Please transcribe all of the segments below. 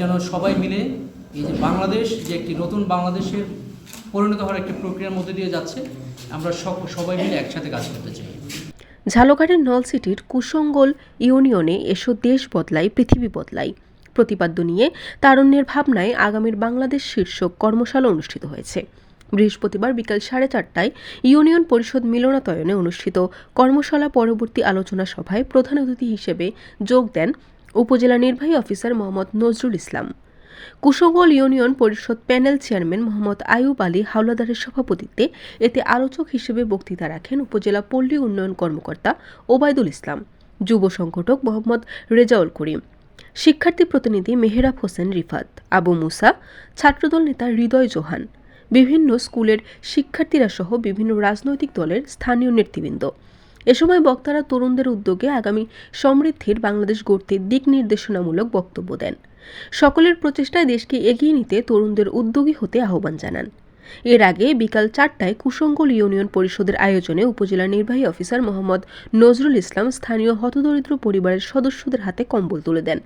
যেন সবাই মিলে এই যে বাংলাদেশ যে একটি নতুন বাংলাদেশের পরিণত হওয়ার একটি প্রক্রিয়ার মধ্যে দিয়ে যাচ্ছে, আমরা সবাই মিলে একসাথে কাজ করতে চাই। ঝালকাঠির নলসিটির কুশঙ্গল ইউনিয়নে এসো দেশ বদলাই পৃথিবী বদলাই প্রতিপাদ্য নিয়ে তারুণ্যের ভাবনায় আগামীর বাংলাদেশ শীর্ষক কর্মশালা অনুষ্ঠিত হয়েছে। বৃহস্পতিবার বিকাল 4:30টায় ইউনিয়ন পরিষদ মিলনায়তনে অনুষ্ঠিত কর্মশালা পরবর্তী আলোচনা সভায় প্রধান অতিথি হিসেবে যোগ দেন উপজেলা নির্বাহী অফিসার মোহাম্মদ নজরুল ইসলাম। কুশঙ্গল ইউনিয়ন পরিষদ প্যানেল চেয়ারম্যান মোহাম্মদ আইয়ুব আলী হাওলাদারের সভাপতিত্বে এতে আলোচক হিসেবে বক্তৃতা রাখেন উপজেলা পল্লী উন্নয়ন কর্মকর্তা ওবায়দুল ইসলাম, যুব সংগঠক মোহাম্মদ রেজাউল করিম, শিক্ষার্থী প্রতিনিধি মেহরাব হোসেন রিফাত, আবু মুসা, ছাত্রদল নেতা হৃদয় জোহান, বিভিন্ন স্কুলের শিক্ষার্থীরা সহ বিভিন্ন রাজনৈতিক দলের স্থানীয় নেতৃবৃন্দ। এ সময় বক্তারা তরুণদের উদ্যোগে আগামী সমৃদ্ধির বাংলাদেশ গড়তে দিক নির্দেশনামূলক বক্তব্য দেন। সকলের প্রচেষ্টায় দেশকে এগিয়ে নিতে তরুণদের উদ্যোগী হতে আহ্বান জানান। এর আগে বিকাল 4টায় কুশঙ্গল ইউনিয়ন পরিষদের আয়োজনে উপজেলা নির্বাহী অফিসার মোহাম্মদ নজরুল ইসলাম স্থানীয় হতদরিদ্র পরিবারের সদস্যদের হাতে কম্বল তুলে দেন।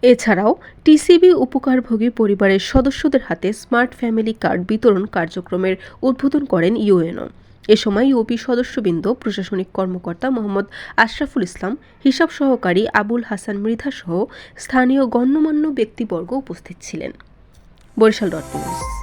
এছাড়াও টিসিবি উপকারভোগী পরিবারের সদস্যদের হাতে স্মার্ট ফ্যামিলি কার্ড বিতরণ কার্যক্রমের উদ্বোধন করেন ইউএনও। এ সময় ইউপি সদস্যবৃন্দ, প্রশাসনিক কর্মকর্তা মোহাম্মদ আশরাফুল ইসলাম, হিসাব সহকারী আবুল হাসান মৃধা সহ স্থানীয় গণ্যমান্য ব্যক্তিবর্গ উপস্থিত ছিলেন। বরিশাল.নিউজ।